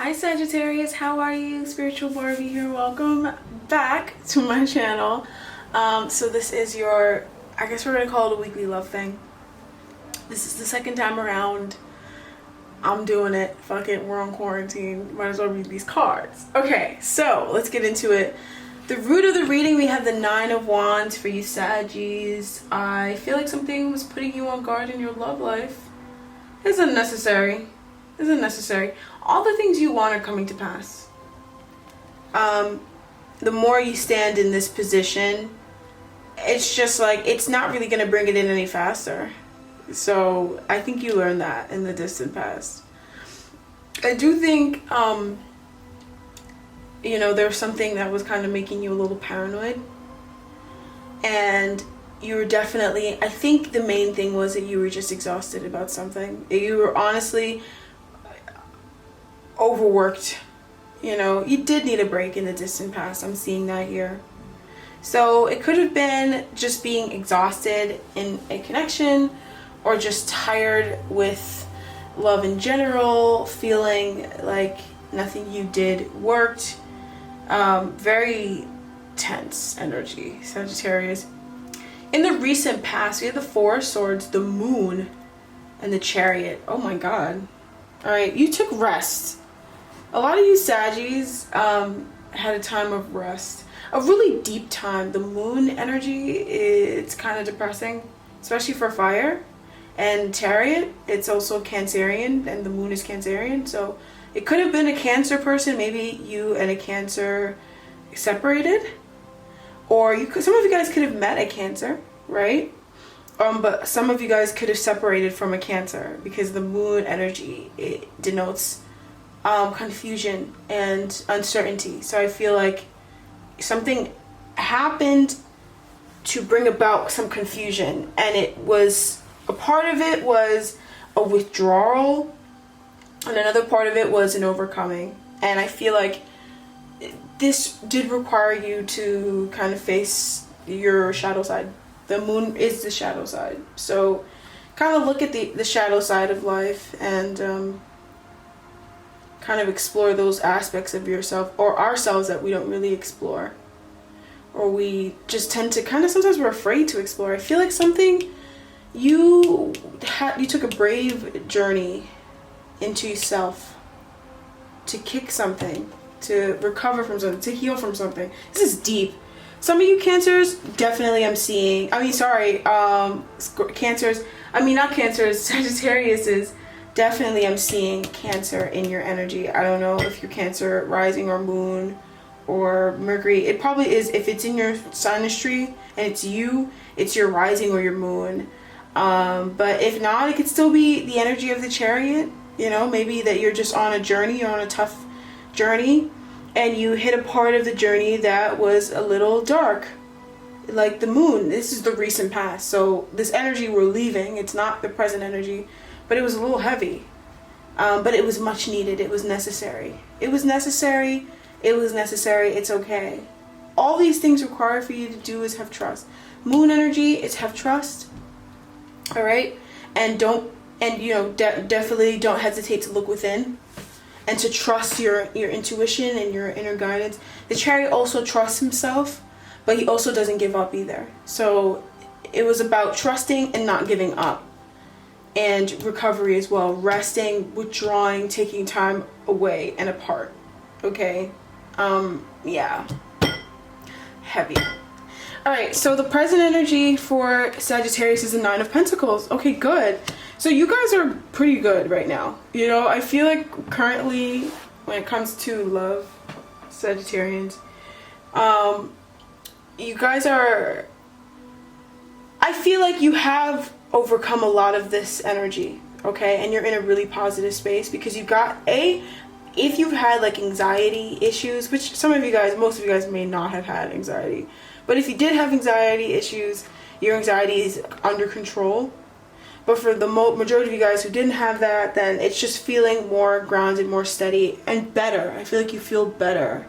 Hi Sagittarius, how are you? Spiritual Barbie here. Welcome back to my channel. So this is your, I guess we're gonna call it a weekly love thing. This is the second time around. I'm doing it. Fuck it, we're on quarantine. Might as well read these cards. Okay, so let's get into it. The root of the reading, we have the Nine of Wands for you Saggies. I feel like something was putting you on guard in your love life. It's unnecessary. It's unnecessary. All the things you want are coming to pass. The more you stand in this position, it's just like, it's not really going to bring it in any faster. So I think you learned that in the distant past. I do think, you know, there's something that was kind of making you a little paranoid. And you were definitely, I think the main thing was that you were just exhausted about something. You were honestly overworked. You know, you did need a break in the distant past. I'm seeing that here. So it could have been just being exhausted in a connection, or just tired with love in general, feeling like nothing you did worked. Very tense energy, Sagittarius. In the recent past, we have the Four of Swords, the Moon, and the Chariot. Oh my God. All right, you took rest. A lot of you Saggies had a time of rest. A really deep time. The Moon energy, it's kind of depressing, especially for fire. And Chariot, it's also Cancerian, and the Moon is Cancerian. So it could have been a Cancer person. Maybe you and a Cancer separated. Or you could, some of you guys could have met a Cancer, right? But some of you guys could have separated from a Cancer, because the Moon energy, it denotes confusion and uncertainty. So I feel like something happened to bring about some confusion, and it was, a part of it was a withdrawal, and another part of it was an overcoming. And I feel like this did require you to kind of face your shadow side. The Moon is the shadow side. So kind of look at the shadow side of life, and kind of explore those aspects of yourself or ourselves that we don't really explore. Or we just tend to kind of, sometimes we're afraid to explore. I feel like something, you took a brave journey into yourself to kick something, to recover from something, to heal from something. This is deep. Some of you Cancers, definitely I'm seeing, Cancers, not Cancers, Sagittarius, definitely I'm seeing Cancer in your energy. I don't know if you're Cancer rising or Moon or Mercury. It probably is, if it's in your synastry and it's you, it's your rising or your Moon. But if not, it could still be the energy of the Chariot. You know, maybe that you're just on a journey, you're on a tough journey, and you hit a part of the journey that was a little dark. Like the Moon, this is the recent past. So this energy we're leaving, it's not the present energy, but it was a little heavy. But it was much needed. It was necessary. It was necessary. It was necessary. It's okay. All these things require for you to do is have trust. Moon energy is have trust. All right? And definitely don't hesitate to look within and to trust your intuition and your inner guidance. The Chariot also trusts himself, but he also doesn't give up either. So it was about trusting and not giving up. And recovery as well. Resting, withdrawing, taking time away and apart. Okay? Yeah. Heavy. Alright, so the present energy for Sagittarius is the Nine of Pentacles. Okay, good. So you guys are pretty good right now. You know, I feel like currently, when it comes to love, Sagittarians, you guys are, I feel like you have overcome a lot of this energy, okay? And you're in a really positive space, because you've got if you've had like anxiety issues, which some of you guys, most of you guys may not have had anxiety, but if you did have anxiety issues, your anxiety is under control. But for the majority of you guys who didn't have that, then it's just feeling more grounded, more steady, and better. I feel like you feel better.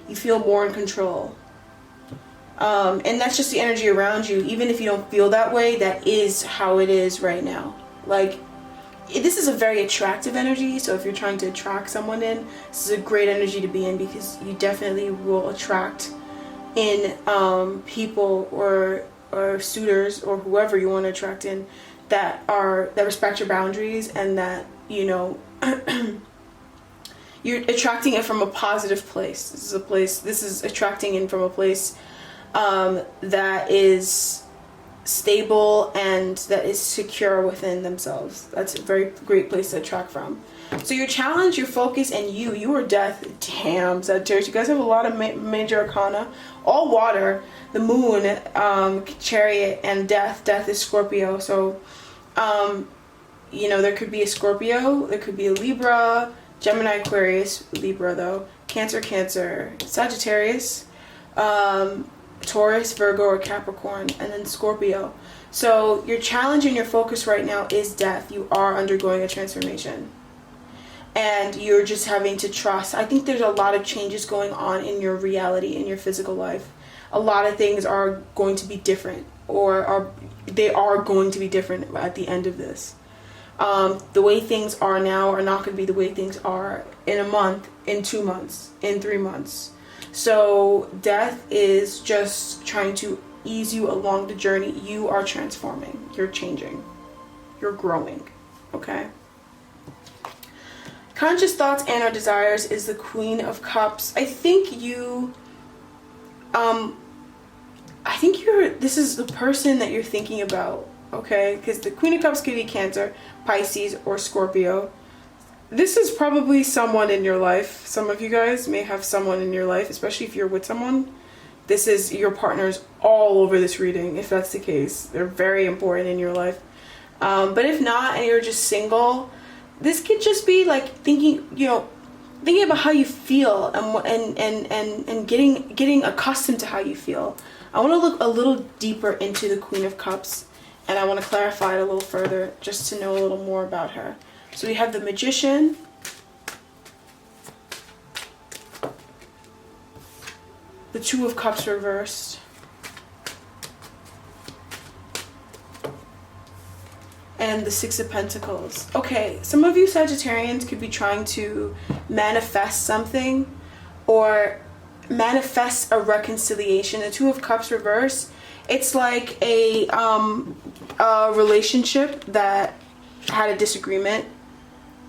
You feel more in control. And that's just the energy around you. Even if you don't feel that way, that is how it is right now. Like, this is a very attractive energy. So if you're trying to attract someone in, this is a great energy to be in, because you definitely will attract in people or suitors or whoever you want to attract in that respect your boundaries, and that, you know, you're attracting it from a positive place. This is attracting in from a place that is stable and that is secure within themselves. That's a very great place to attract from. So your challenge, your focus, and you are death. Damn, Sagittarius, you guys have a lot of major arcana, all water. The moon, chariot, and death. Death is Scorpio. So you know, there could be a Scorpio, there could be a Libra, Gemini, Aquarius, Libra though, Cancer, Sagittarius, Taurus, Virgo, or Capricorn, and then Scorpio. So your challenge and your focus right now is death. You are undergoing a transformation, and you're just having to trust. I think there's a lot of changes going on in your reality, in your physical life. A lot of things are going to be different, or they are going to be different at the end of this. The way things are now are not going to be the way things are in a month, in 2 months, in 3 months. So death is just trying to ease you along the journey. You are transforming. You're changing. You're growing. Okay? Conscious thoughts and our desires is the Queen of Cups. I think this is the person that you're thinking about. Okay? Because the Queen of Cups could be Cancer, Pisces, or Scorpio. This is probably someone in your life. Some of you guys may have someone in your life, especially if you're with someone. This is your partners all over this reading, if that's the case. They're very important in your life. But if not, and you're just single, this could just be like thinking about how you feel, and getting accustomed to how you feel. I want to look a little deeper into the Queen of Cups, and I want to clarify it a little further just to know a little more about her. So we have the Magician, the Two of Cups reversed, and the Six of Pentacles. Okay, some of you Sagittarians could be trying to manifest something or manifest a reconciliation. The Two of Cups reversed, it's like a relationship that had a disagreement,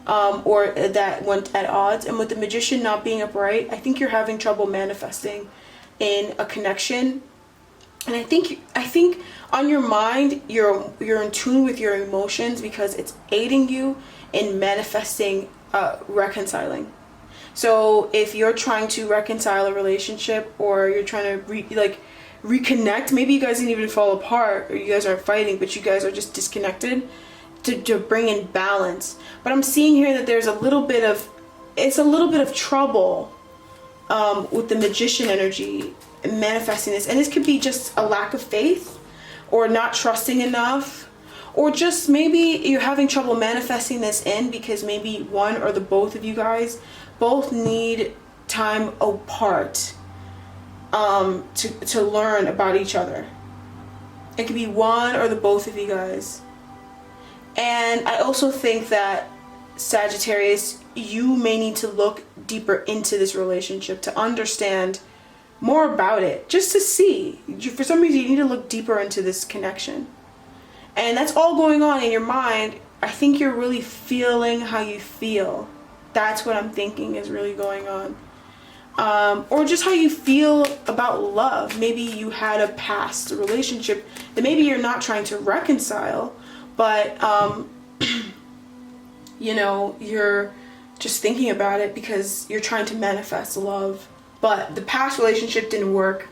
or that went at odds. And with the Magician not being upright, I think you're having trouble manifesting in a connection. And I think on your mind, you're in tune with your emotions, because it's aiding you in manifesting, reconciling. So if you're trying to reconcile a relationship, or you're trying to reconnect, maybe you guys didn't even fall apart, or you guys aren't fighting, but you guys are just disconnected, to bring in balance. But I'm seeing here that there's a little bit of trouble with the Magician energy manifesting this. And this could be just a lack of faith, or not trusting enough, or just maybe you're having trouble manifesting this in because maybe one or the both of you guys both need time apart to learn about each other. It could be one or the both of you guys. And I also think that, Sagittarius, you may need to look deeper into this relationship to understand more about it, just to see. For some reason, you need to look deeper into this connection. And that's all going on in your mind. I think you're really feeling how you feel. That's what I'm thinking is really going on. Or just how you feel about love. Maybe you had a past relationship that maybe you're not trying to reconcile, but you're just thinking about it because you're trying to manifest love, but the past relationship didn't work,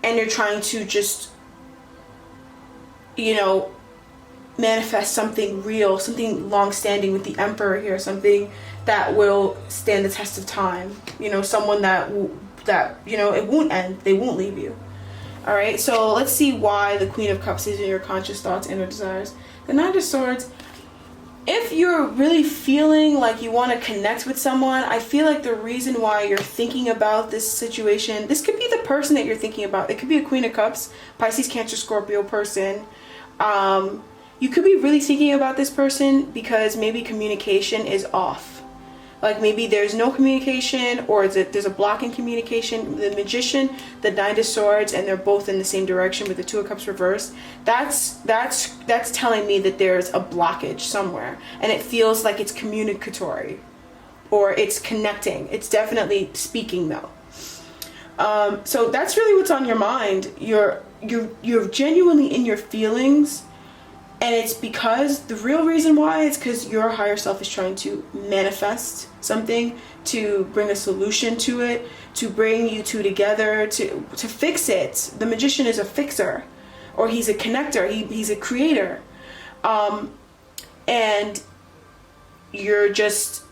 and you're trying to just manifest something real, something long-standing with the Emperor here, something that will stand the test of time. Someone that it won't end, they won't leave you. All right, so let's see why the Queen of Cups is in your conscious thoughts and your desires. The Knight of Swords, if you're really feeling like you want to connect with someone, I feel like the reason why you're thinking about this situation, this could be the person that you're thinking about. It could be a Queen of Cups, Pisces, Cancer, Scorpio person. you could be really thinking about this person because maybe communication is off. Like maybe there's no communication, or there's a block in communication. The Magician, the Knight of Swords, and they're both in the same direction with the Two of Cups reversed. That's telling me that there's a blockage somewhere, and it feels like it's communicatory, or it's connecting. It's definitely speaking though. So that's really what's on your mind. You're genuinely in your feelings. And it's because the real reason why is because your higher self is trying to manifest something, to bring a solution to it, to bring you two together, to fix it. The Magician is a fixer, or he's a connector. He's a creator. And you're just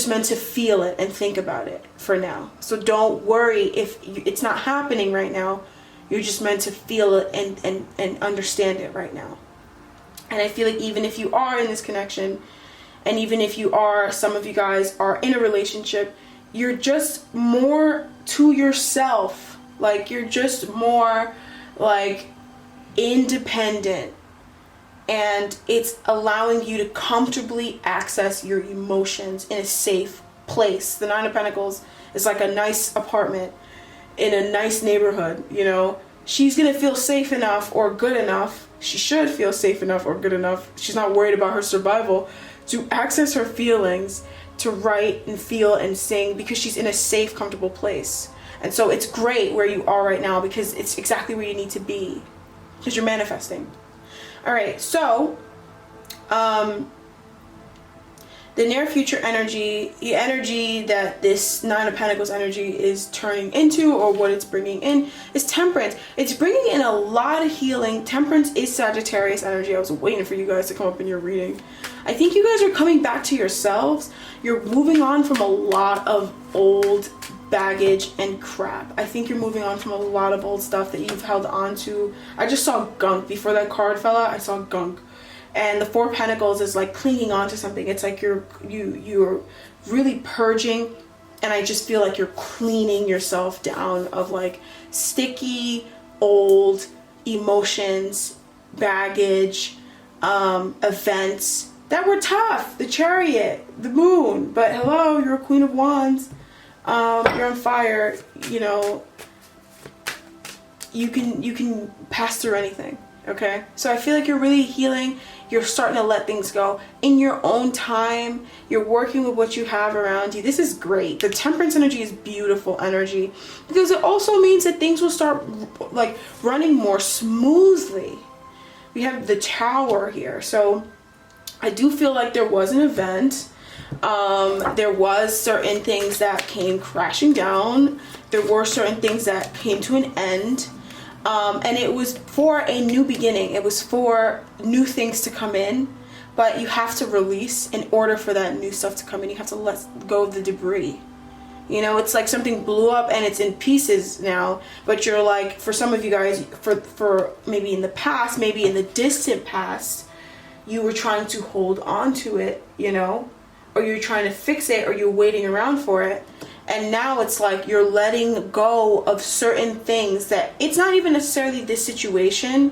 meant to feel it and think about it for now. So don't worry if it's not happening right now. You're just meant to feel it and understand it right now. And I feel like even if you are in this connection, and even if some of you guys are in a relationship, you're just more to yourself. Like, you're just more like independent. And it's allowing you to comfortably access your emotions in a safe place. The Nine of Pentacles is like a nice apartment in a nice neighborhood, you know. She's gonna feel safe enough or good enough. She should feel safe enough or good enough. She's not worried about her survival to access her feelings, to write and feel and sing, because she's in a safe, comfortable place. And so it's great where you are right now, because it's exactly where you need to be, because you're manifesting. All right, so the near future energy, the energy that this Nine of Pentacles energy is turning into, or what it's bringing in, is Temperance. It's bringing in a lot of healing. Temperance is Sagittarius energy. I was waiting for you guys to come up in your reading. I think you guys are coming back to yourselves. You're moving on from a lot of old baggage and crap. I think you're moving on from a lot of old stuff that you've held on to. I just saw gunk. Before that card fell out, I saw gunk. And the Four of Pentacles is like clinging on to something. It's like you're really purging, and I just feel like you're cleaning yourself down of like sticky old emotions, baggage, events that were tough. The Chariot, the Moon, but hello, you're a Queen of Wands. You're on fire. You know, you can pass through anything. Okay, so I feel like you're really healing. You're starting to let things go in your own time. You're working with what you have around you. This is great. The Temperance energy is beautiful energy, because it also means that things will start like running more smoothly. We have the Tower here, so I do feel like there was an event. There was certain things that came crashing down. There were certain things that came to an end. And it was for a new beginning. It was for new things to come in, but you have to release in order for that new stuff to come in. You have to let go of the debris. You know, it's like something blew up and it's in pieces now, but you're like, for some of you guys, for maybe in the past, maybe in the distant past, you were trying to hold on to it, you know, or you're trying to fix it, or you're waiting around for it. And now it's like you're letting go of certain things that it's not even necessarily this situation.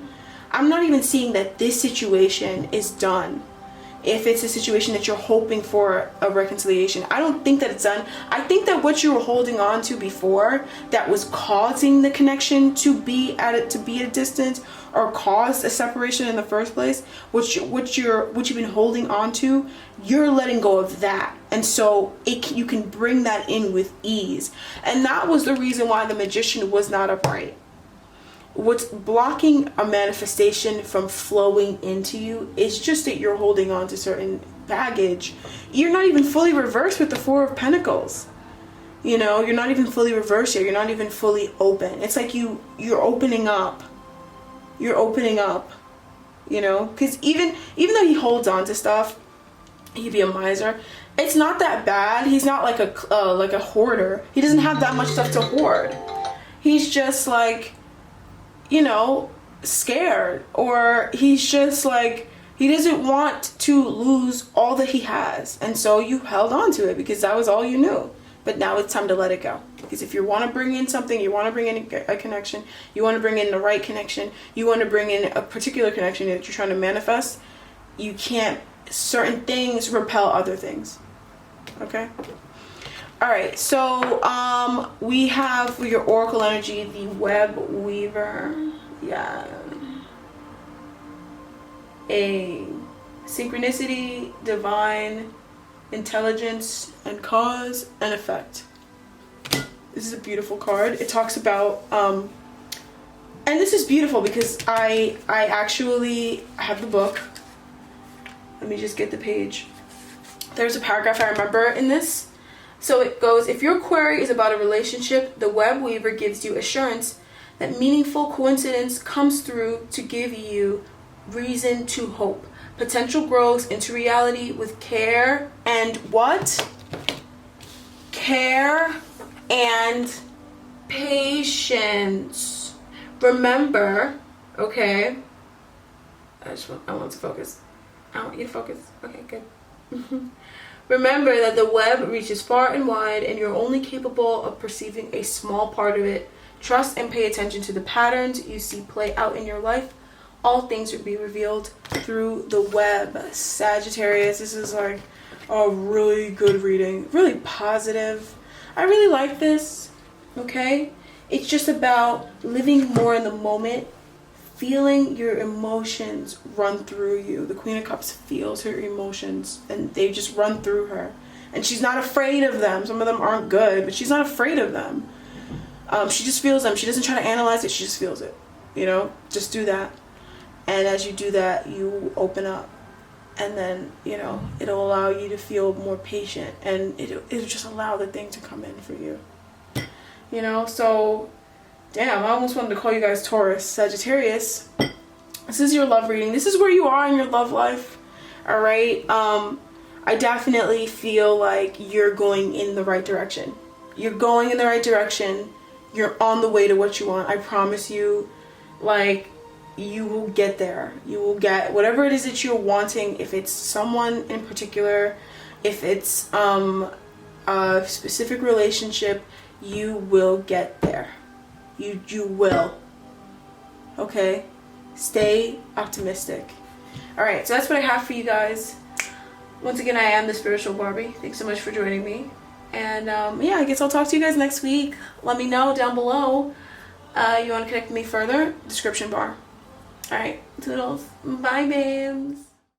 I'm not even seeing that this situation is done. If it's a situation that you're hoping for a reconciliation, I don't think that it's done. I think that what you were holding on to before that was causing the connection to be at a distance, or caused a separation in the first place, what you've been holding on to, you're letting go of that. And so you can bring that in with ease. And that was the reason why the Magician was not upright. What's blocking a manifestation from flowing into you is just that you're holding on to certain baggage. You're not even fully reversed with the Four of Pentacles. You know, you're not even fully reversed yet. You're not even fully open. It's like you're opening up. You're opening up, you know, because even though he holds on to stuff, he'd be a miser. It's not that bad. He's not like a hoarder. He doesn't have that much stuff to hoard. He's just like, you know, scared, or he's just like, he doesn't want to lose all that he has, and so you held on to it because that was all you knew. but now it's time to let it go. Because if you want to bring in something, you want to bring in a connection, you want to bring in the right connection, you want to bring in a particular connection that you're trying to manifest, you can't, certain things repel other things. Okay? Alright, so we have for your oracle energy the web weaver. Yeah. A synchronicity, divine intelligence, and cause and effect. This is a beautiful card. It talks about and this is beautiful because I actually have the book. Let me just get the page. There's a paragraph I remember in this. So it goes, if your query is about a relationship, the web weaver gives you assurance that meaningful coincidence comes through to give you reason to hope. Potential grows into reality with care and what? Care and patience. Remember, okay? I want to focus. I want you to focus. Okay, good. Remember that the web reaches far and wide and you're only capable of perceiving a small part of it. Trust and pay attention to the patterns you see play out in your life. All things will be revealed through the web. Sagittarius, this is like a really good reading. Really positive. I really like this. Okay? It's just about living more in the moment. Feeling your emotions run through you. The Queen of Cups feels her emotions and they just run through her. And she's not afraid of them. Some of them aren't good, but she's not afraid of them. She just feels them. She doesn't try to analyze it. She just feels it. You know? Just do that. And as you do that, you open up. And then, you know, it'll allow you to feel more patient. And it'll just allow the thing to come in for you. You know? So, damn, I almost wanted to call you guys Taurus. Sagittarius. This is your love reading. This is where you are in your love life. Alright? I definitely feel like you're going in the right direction. You're going in the right direction. You're on the way to what you want. I promise you. Like, you will get there. You will get whatever it is that you're wanting. If it's someone in particular, if it's a specific relationship, you will get there. You will. Okay? Stay optimistic. Alright, so that's what I have for you guys. Once again, I am the Spiritual Barbie. Thanks so much for joining me. And yeah, I guess I'll talk to you guys next week. Let me know down below. You want to connect with me further? Description bar. Alright, toodles. Bye, babes.